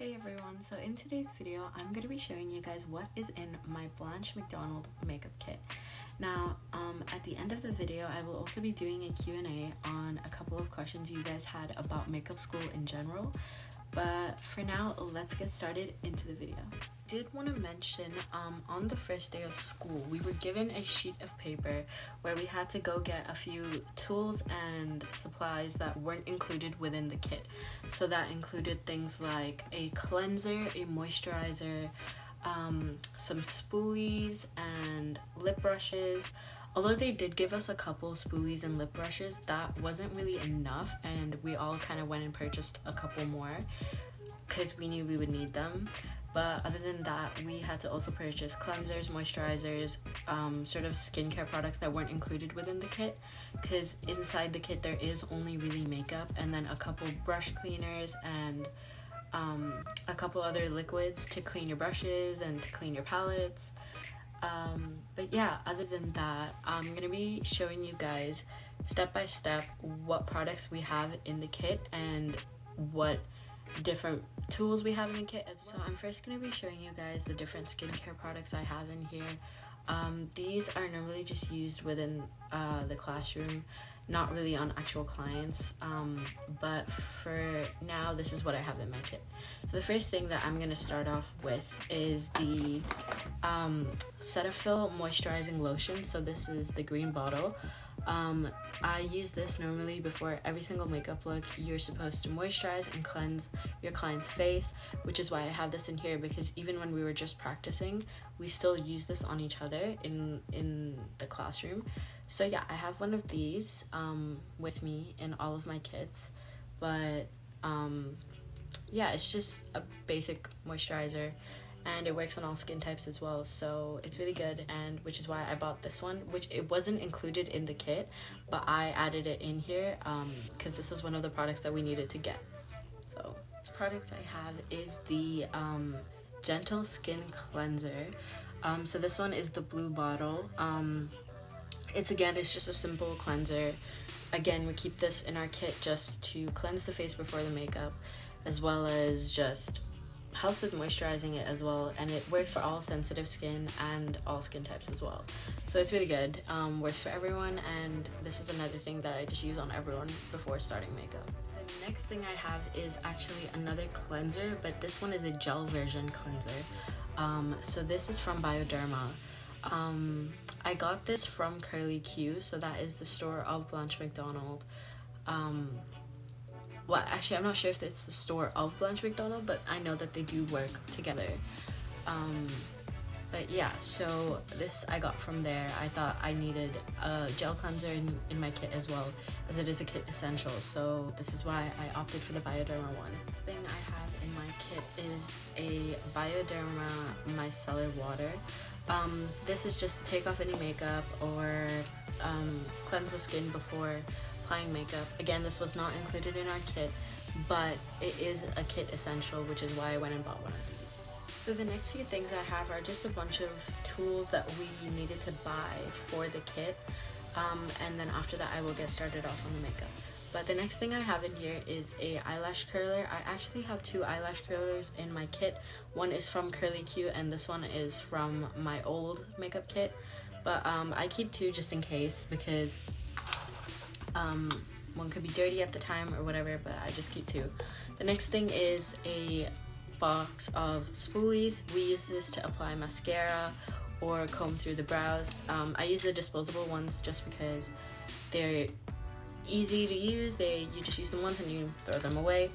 Hey everyone, so in today's video I'm going to be showing you guys what is in my Blanche Macdonald makeup kit. Now at the end of the video I will also be doing a Q&A on a couple of questions you guys had about makeup school in general, but for now let's get started into the video. I did want to mention on the first day of school we were given a sheet of paper where we had to go get a few tools and supplies that weren't included within the kit. So that included things like a cleanser, a moisturizer, some spoolies and lip brushes. Although they did give us a couple spoolies and lip brushes, that wasn't really enough, and we all kind of went and purchased a couple more because we knew we would need them. But other than that, we had to also purchase cleansers, moisturizers, sort of skincare products that weren't included within the kit, because inside the kit there is only really makeup and then a couple brush cleaners and a couple other liquids to clean your brushes and to clean your palettes. But yeah, other than that, I'm going to be showing you guys step by step what products we have in the kit and what different tools we have in the kit as well. So I'm first going to be showing you guys the different skincare products I have in here. These are normally just used within the classroom, not really on actual clients, but for now this is what I have in my kit. So the first thing that I'm going to start off with is the Cetaphil moisturizing lotion. So this is the green bottle. I use this normally before every single makeup look. You're supposed to moisturize and cleanse your client's face, which is why I have this in here, because even when we were just practicing, we still use this on each other in the classroom. So yeah, I have one of these with me in all of my kits, but yeah, it's just a basic moisturizer and it works on all skin types as well, so it's really good, and which is why I bought this one, which it wasn't included in the kit, but I added it in here because this was one of the products that we needed to get. So this product I have is the Gentle Skin Cleanser. So this one is the blue bottle. It's just a simple cleanser. Again, we keep this in our kit just to cleanse the face before the makeup, as well as just helps with moisturizing it as well, and it works for all sensitive skin and all skin types as well, so it's really good. Works for everyone, and this is another thing that I just use on everyone before starting makeup. The next thing I have is actually another cleanser, but this one is a gel version cleanser. So this is from Bioderma. I got this from Curly Q, so that is the store of Blanche Macdonald. Well, actually, I'm not sure if it's the store of Blanche Macdonald, but I know that they do work together. But yeah, so this I got from there. I thought I needed a gel cleanser in my kit as well, as it is a kit essential, so this is why I opted for the Bioderma one. The thing I have in my kit is a Bioderma micellar water. This is just to take off any makeup or cleanse the skin before applying makeup. Again, this was not included in our kit, but it is a kit essential, which is why I went and bought one of these. So the next few things I have are just a bunch of tools that we needed to buy for the kit, and then after that I will get started off on the makeup. But the next thing I have in here is a eyelash curler. I actually have two eyelash curlers in my kit. One is from Curly Q and this one is from my old makeup kit, but I keep two just in case, because one could be dirty at the time or whatever, but I just keep two. The next thing is a box of spoolies. We use this to apply mascara or comb through the brows. I use the disposable ones just because they're easy to use. You just use them once and you throw them away.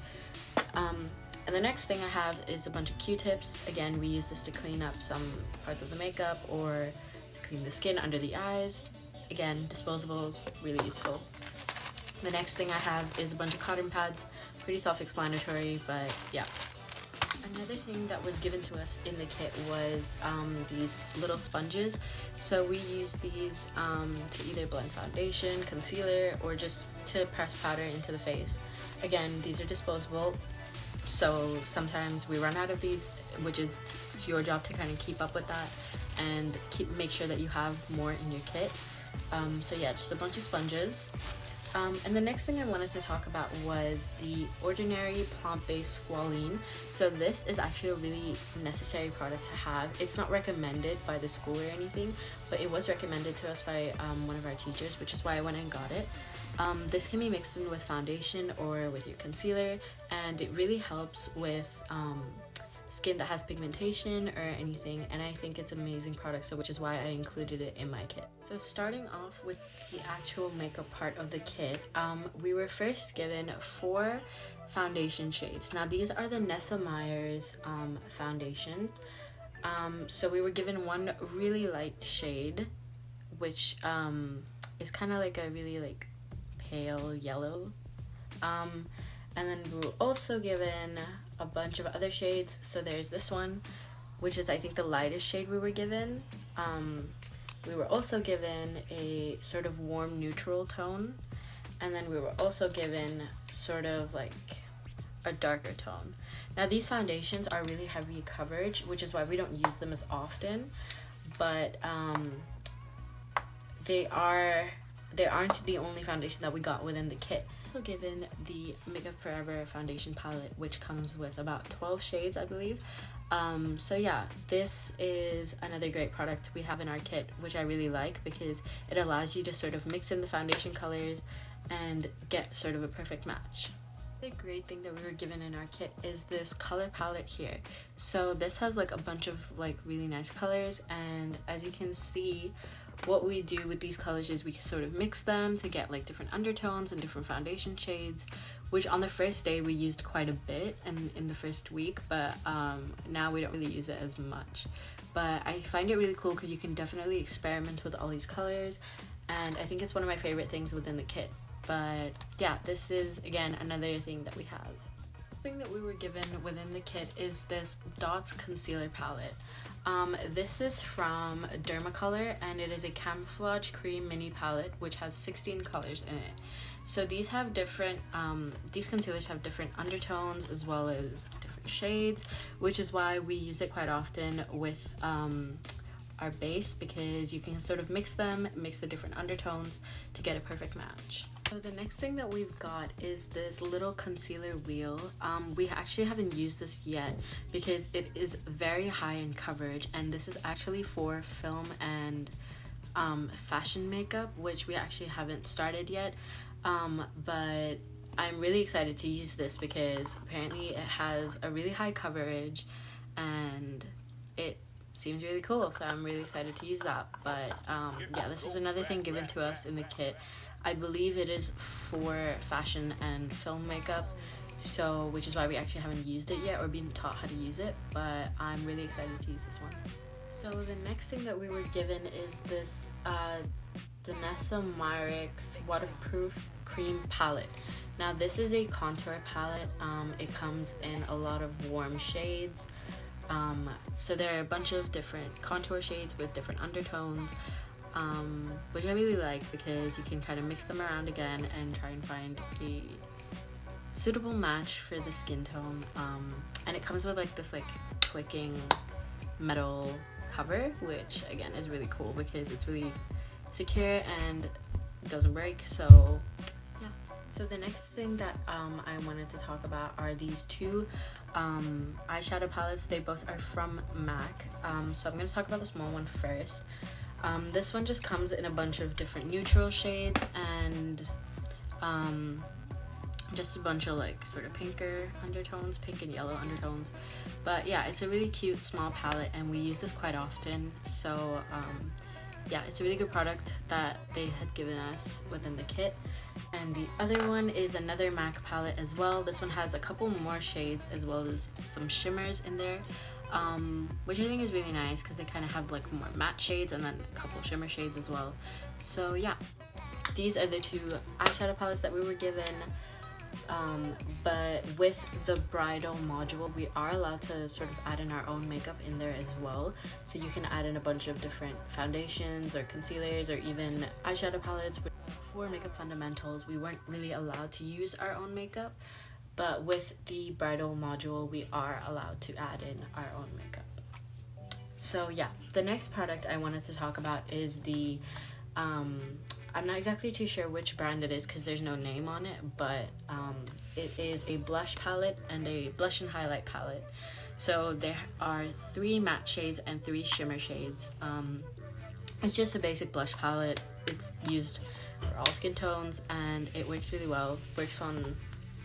And the next thing I have is a bunch of Q-tips. Again, we use this to clean up some parts of the makeup or to clean the skin under the eyes. Again, disposables, really useful. The next thing I have is a bunch of cotton pads. Pretty self-explanatory, but yeah. Another thing that was given to us in the kit was these little sponges. So we use these to either blend foundation, concealer, or just to press powder into the face. Again, these are disposable, so sometimes we run out of these, which is it's your job to kind of keep up with that and make sure that you have more in your kit. So yeah, just a bunch of sponges. And the next thing I wanted to talk about was the Ordinary Plant-Based Squalene. So this is actually a really necessary product to have. It's not recommended by the school or anything, but it was recommended to us by one of our teachers, which is why I went and got it. This can be mixed in with foundation or with your concealer, and it really helps with skin that has pigmentation or anything, and I think it's an amazing product, so which is why I included it in my kit. So starting off with the actual makeup part of the kit, we were first given 4 foundation shades. Now these are the Nessa Myers foundation. So we were given one really light shade, which is kind of like a really like pale yellow, and then we were also given a bunch of other shades. So there's this one, which is I think the lightest shade we were given. We were also given a sort of warm neutral tone, and then we were also given sort of like a darker tone. Now these foundations are really heavy coverage, which is why we don't use them as often, but they aren't the only foundation that we got within the kit. Also given the Makeup Forever foundation palette, which comes with about 12 shades, I believe. So yeah, this is another great product we have in our kit, which I really like because it allows you to sort of mix in the foundation colors and get sort of a perfect match. The great thing that we were given in our kit is this color palette here. So this has like a bunch of like really nice colors, and as you can see, what we do with these colors is we sort of mix them to get like different undertones and different foundation shades, which on the first day we used quite a bit and in the first week, but now we don't really use it as much. But I find it really cool because you can definitely experiment with all these colors, and I think it's one of my favorite things within the kit. But yeah, this is again another thing that we have. The thing that we were given within the kit is this Dots concealer palette. This is from Dermacolor, and it is a camouflage cream mini palette which has 16 colors in it. So these have different these concealers have different undertones as well as different shades, which is why we use it quite often with our base, because you can sort of mix the different undertones to get a perfect match. So the next thing that we've got is this little concealer wheel. We actually haven't used this yet because it is very high in coverage, and this is actually for film and fashion makeup, which we actually haven't started yet, but I'm really excited to use this because apparently it has a really high coverage and it seems really cool, so I'm really excited to use that. But yeah, this is another thing given to us in the kit. I believe it is for fashion and film makeup, so which is why we actually haven't used it yet or been taught how to use it, but I'm really excited to use this one. So the next thing that we were given is this Nessa Myers waterproof cream palette. Now this is a contour palette. It comes in a lot of warm shades. So there are a bunch of different contour shades with different undertones, which I really like because you can kind of mix them around again and try and find a suitable match for the skin tone. And it comes with like this like clicking metal cover, which again is really cool because it's really secure and it doesn't break. So yeah. So the next thing that I wanted to talk about are these two eyeshadow palettes. They both are from MAC. So I'm going to talk about the small one first. This one just comes in a bunch of different neutral shades and just a bunch of like sort of pinker undertones, pink and yellow undertones. But yeah, it's a really cute small palette and we use this quite often. So yeah, it's a really good product that they had given us within the kit. And the other one is another MAC palette as well. This one has a couple more shades as well as some shimmers in there, which I think is really nice because they kind of have like more matte shades and then a couple shimmer shades as well. So yeah, these are the two eyeshadow palettes that we were given. But with the bridal module, we are allowed to sort of add in our own makeup in there as well. So you can add in a bunch of different foundations or concealers or even eyeshadow palettes. For makeup fundamentals, we weren't really allowed to use our own makeup, but with the bridal module, we are allowed to add in our own makeup. So yeah, the next product I wanted to talk about is the I'm not exactly too sure which brand it is because there's no name on it, but it is a blush palette and a blush and highlight palette. So there are 3 matte shades and 3 shimmer shades. It's just a basic blush palette. It's used for all skin tones and it works really well. Works on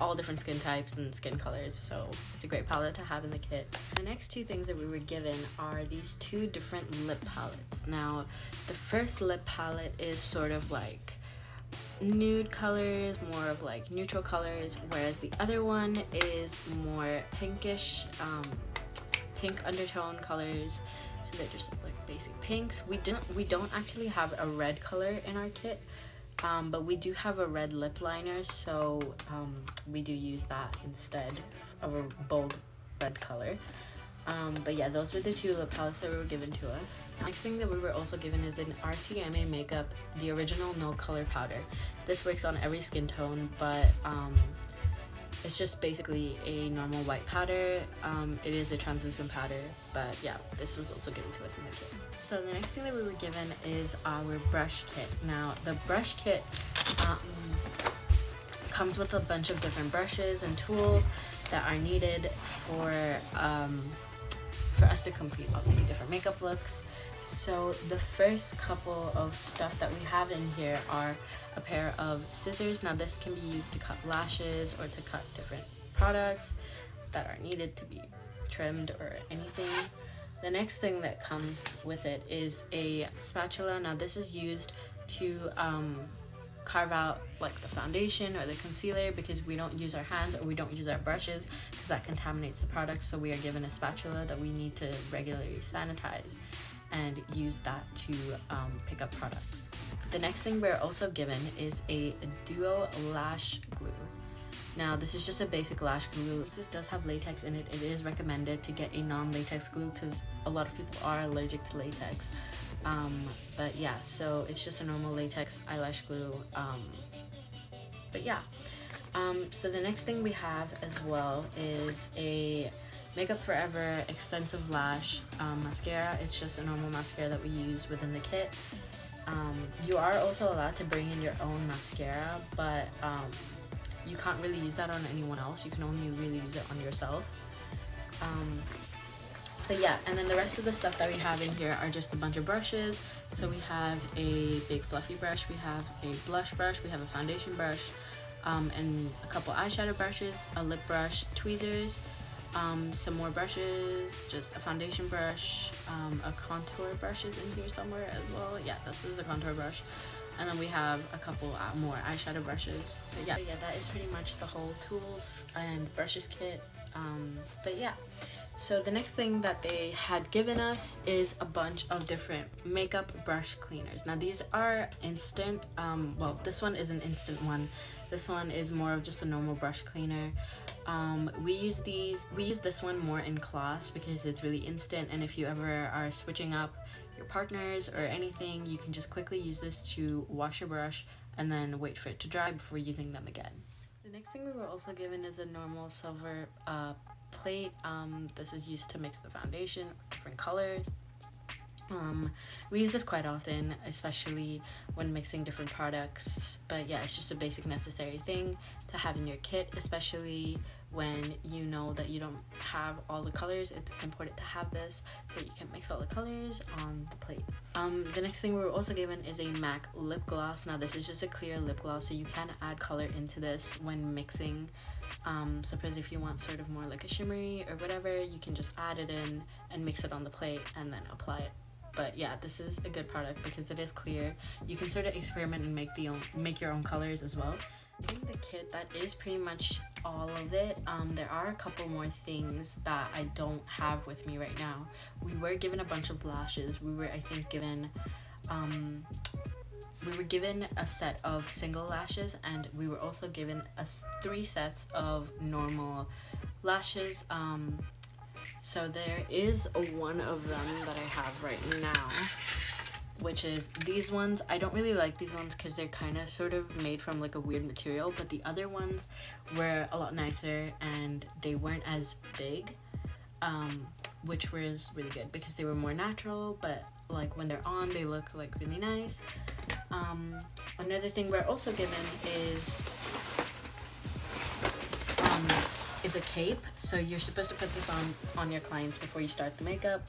all different skin types and skin colors, so it's a great palette to have in the kit. The next 2 things that we were given are these 2 different lip palettes. Now, the first lip palette is sort of like nude colors, more of like neutral colors, whereas the other one is more pinkish, pink undertone colors. So they're just like basic pinks. We don't actually have a red color in our kit, but we do have a red lip liner, so we do use that instead of a bold red color. But yeah, those were the 2 lip palettes that were given to us. Next thing that we were also given is an RCMA Makeup, the original no color powder. This works on every skin tone, but it's just basically a normal white powder. It is a translucent powder, but yeah, this was also given to us in the kit. So the next thing that we were given is our brush kit. Now, the brush kit comes with a bunch of different brushes and tools that are needed for us to complete obviously different makeup looks. So the first couple of stuff that we have in here are a pair of scissors. Now this can be used to cut lashes or to cut different products that are needed to be trimmed or anything. The next thing that comes with it is a spatula. Now this is used to carve out like the foundation or the concealer, because we don't use our hands or we don't use our brushes because that contaminates the product. So we are given a spatula that we need to regularly sanitize and use that to pick up products. The next thing we're also given is a duo lash glue. Now this is just a basic lash glue. This does have latex in it. It is recommended to get a non-latex glue because a lot of people are allergic to latex. But yeah, so it's just a normal latex eyelash glue. But yeah, so the next thing we have as well is a Makeup Forever Extensive Lash mascara. It's just a normal mascara that we use within the kit. You are also allowed to bring in your own mascara, but you can't really use that on anyone else. You can only really use it on yourself. But yeah, and then the rest of the stuff that we have in here are just a bunch of brushes. So we have a big fluffy brush, we have a blush brush, we have a foundation brush, and a couple eyeshadow brushes, a lip brush, tweezers, some more brushes, just a foundation brush, a contour brush is in here somewhere as well. Yeah, this is a contour brush. And then we have a couple more eyeshadow brushes. But yeah, that is pretty much the whole tools and brushes kit. But yeah, so the next thing that they had given us is a bunch of different makeup brush cleaners. Now these are instant, well, this one is an instant one. This one is more of just a normal brush cleaner. We use this one more in class because it's really instant, and if you ever are switching up your partners or anything, you can just quickly use this to wash your brush and then wait for it to dry before using them again. The next thing we were also given is a normal silver plate. This is used to mix the foundation, different colors. We use this quite often, especially when mixing different products, but yeah, it's just a basic necessary thing to have in your kit, especially when you know that you don't have all the colors. It's important to have this so that you can mix all the colors on the plate. The next thing we were also given is a MAC lip gloss. Now this is just a clear lip gloss, so you can add color into this when mixing. Suppose if you want sort of more like a shimmery or whatever, you can just add it in and mix it on the plate and then apply it. But yeah, this is a good product because it is clear. You can sort of experiment and make your own colors as well. In the kit, that is pretty much all of it. There are a couple more things that I don't have with me right now. We were given a bunch of lashes. We were, I think, given a set of single lashes, and we were also given 3 sets of normal lashes. So there is one of them that I have right now, which is these ones. I don't really like these ones because they're kind of sort of made from like a weird material, but the other ones were a lot nicer and they weren't as big, which was really good because they were more natural, but like when they're on, they look like really nice. Another thing we're also given is a cape. So you're supposed to put this on your clients before you start the makeup.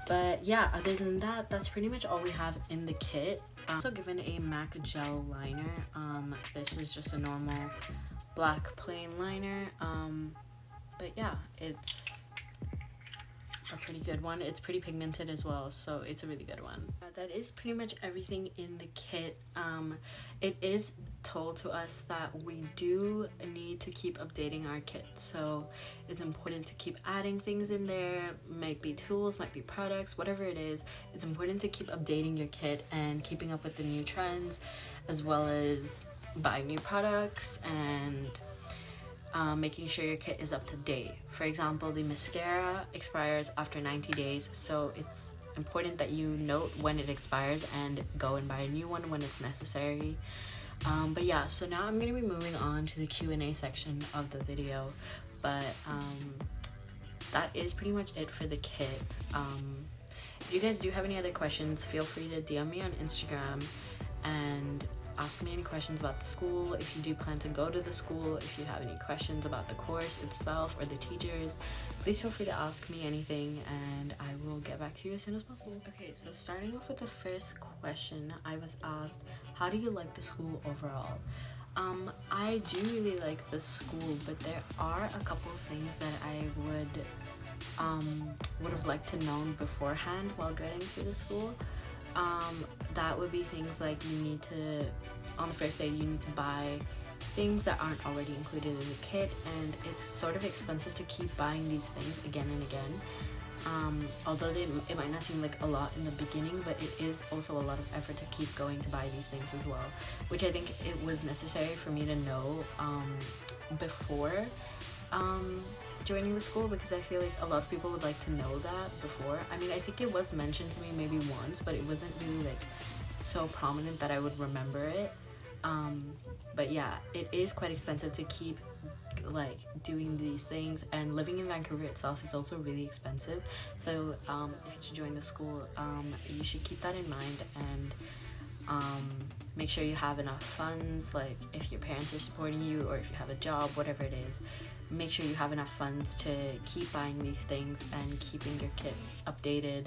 But yeah, other than that, that's pretty much all we have in the kit. Also given a MAC gel liner. This is just a normal black plain liner. But yeah, it's a pretty good one. It's pretty pigmented as well, so it's a really good one. That is pretty much everything in the kit. It is told to us that we do need to keep updating our kit, so it's important to keep adding things in there. Might be tools, might be products, whatever it is. It's important to keep updating your kit and keeping up with the new trends, as well as buying new products and making sure your kit is up to date. For example, the mascara expires after 90 days, so it's important that you note when it expires and go and buy a new one when it's necessary. But yeah, so now I'm going to be moving on to the Q&A section of the video, but that is pretty much it for the kit. If you guys do have any other questions, feel free to DM me on Instagram and ask me any questions about the school. If you do plan to go to the school, if you have any questions about the course itself or the teachers, please feel free to ask me anything and I will get back to you as soon as possible. Okay, so starting off with the first question, I was asked, how do you like the school overall? I do really like the school, but there are a couple of things that I would have liked to known beforehand while getting to the school. That would be things like you need to, on the first day, you need to buy things that aren't already included in the kit, and it's sort of expensive to keep buying these things again and again. Although it might not seem like a lot in the beginning, but it is also a lot of effort to keep going to buy these things as well, which I think it was necessary for me to know before joining the school, because I feel like a lot of people would like to know that before. I mean, I think it was mentioned to me maybe once, but it wasn't really like so prominent that I would remember it. But yeah, it is quite expensive to keep like doing these things, and living in Vancouver itself is also really expensive. So if you join the school, you should keep that in mind and make sure you have enough funds. Like if your parents are supporting you or if you have a job, whatever it is, make sure you have enough funds to keep buying these things and keeping your kit updated,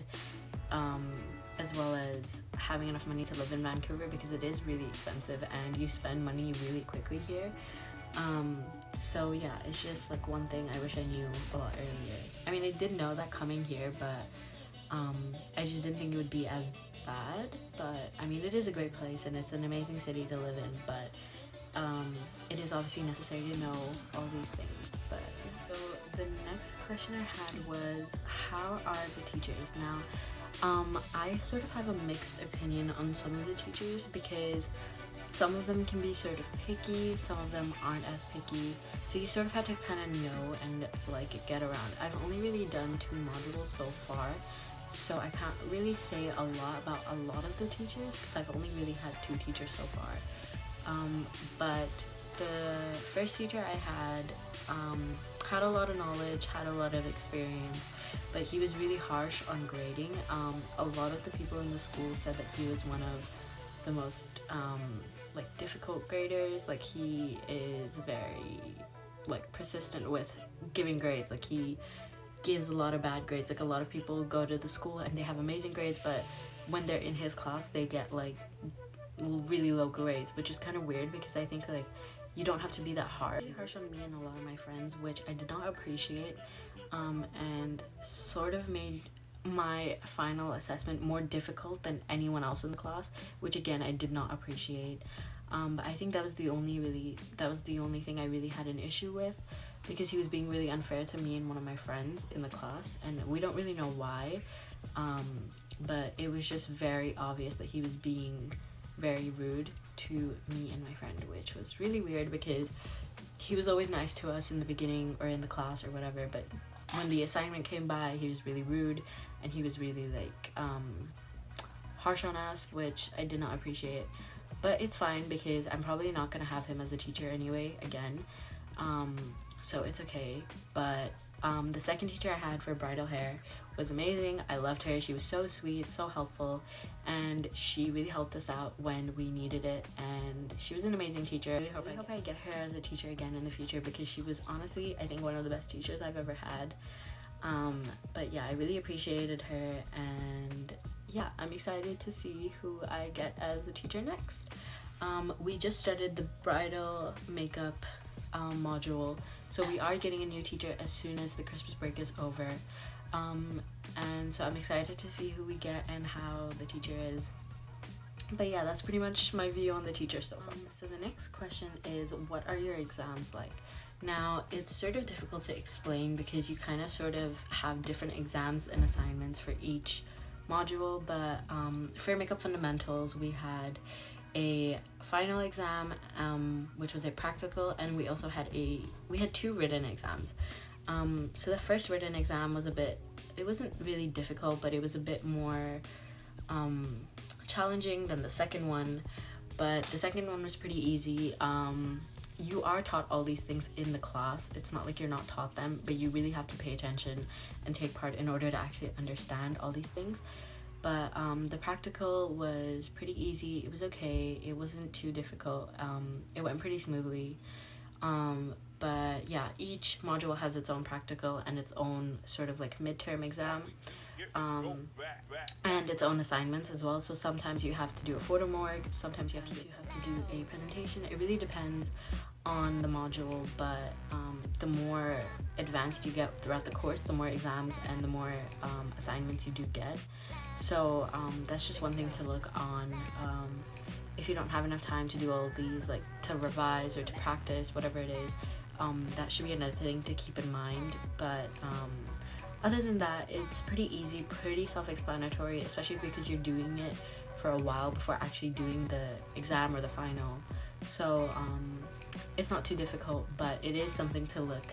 as well as having enough money to live in Vancouver, because it is really expensive and you spend money really quickly here. So yeah, it's just like one thing I wish I knew a lot earlier. I mean, I did know that coming here, but I just didn't think it would be as bad. But I mean, it is a great place and it's an amazing city to live in, but it is obviously necessary to know all these things. But so the next question I had was, how are the teachers? Now I sort of have a mixed opinion on some of the teachers, because some of them can be sort of picky, some of them aren't as picky, so you sort of have to kind of know and like get around. I've only really done 2 modules so far, so I can't really say a lot about a lot of the teachers because I've only really had 2 teachers so far. But the first teacher I had a lot of knowledge, had a lot of experience, but he was really harsh on grading. A lot of the people in the school said that he was one of the most like difficult graders. Like he is very like persistent with giving grades. Like he gives a lot of bad grades. Like a lot of people go to the school and they have amazing grades, but when they're in his class they get like really low grades, which is kind of weird because I think like you don't have to be that harsh. Really harsh on me and a lot of my friends, which I did not appreciate, and sort of made my final assessment more difficult than anyone else in the class, which again I did not appreciate. But I think that was the only thing I really had an issue with, because he was being really unfair to me and one of my friends in the class, and we don't really know why, but it was just very obvious that he was being very rude to me and my friend, which was really weird because he was always nice to us in the beginning or in the class or whatever, but when the assignment came by he was really rude and he was really like harsh on us, which I did not appreciate. But it's fine because I'm probably not gonna have him as a teacher anyway again, so it's okay. But The second teacher I had for bridal hair was amazing. I loved her. She was so sweet, so helpful, and she really helped us out when we needed it, and she was an amazing teacher. I really hope I get her as a teacher again in the future, because she was honestly, I think, one of the best teachers I've ever had. But yeah, I really appreciated her, and yeah, I'm excited to see who I get as the teacher next. We just started the bridal makeup module, so we are getting a new teacher as soon as the Christmas break is over, and so I'm excited to see who we get and how the teacher is. But yeah, that's pretty much my view on the teacher so far. So the next question is, what are your exams like? Now, it's sort of difficult to explain because you kind of sort of have different exams and assignments for each module, but for makeup fundamentals, we had a final exam, which was a practical, and we also had two written exams. So the first written exam was it wasn't really difficult, but it was a bit more challenging than the second one, but the second one was pretty easy. You are taught all these things in the class. It's not like you're not taught them, but you really have to pay attention and take part in order to actually understand all these things. But the practical was pretty easy. It was okay. It wasn't too difficult. It went pretty smoothly. But yeah, each module has its own practical and its own sort of like midterm exam, and its own assignments as well. So sometimes you have to do a photo morgue, sometimes you have to do a presentation. It really depends on the module, but the more advanced you get throughout the course, the more exams and the more assignments you do get. So that's just one thing to look on. If you don't have enough time to do all of these, like to revise or to practice, whatever it is, that should be another thing to keep in mind. But other than that, it's pretty easy, pretty self-explanatory, especially because you're doing it for a while before actually doing the exam or the final. So it's not too difficult, but it is something to look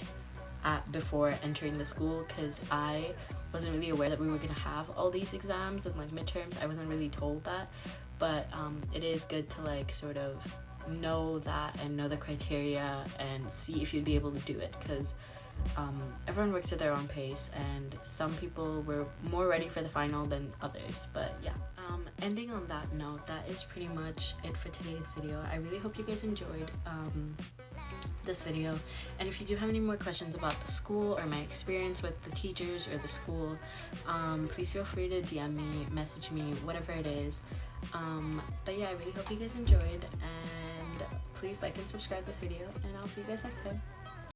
at before entering the school, because I wasn't really aware that we were going to have all these exams and like midterms. I wasn't really told that, but it is good to like sort of know that and know the criteria and see if you'd be able to do it, because everyone works at their own pace, and some people were more ready for the final than others. But yeah, ending on that note, that is pretty much it for today's video. I really hope you guys enjoyed this video, and if you do have any more questions about the school or my experience with the teachers or the school, please feel free to DM me, message me, whatever it is. But yeah, I really hope you guys enjoyed, and please like and subscribe this video, and I'll see you guys next time.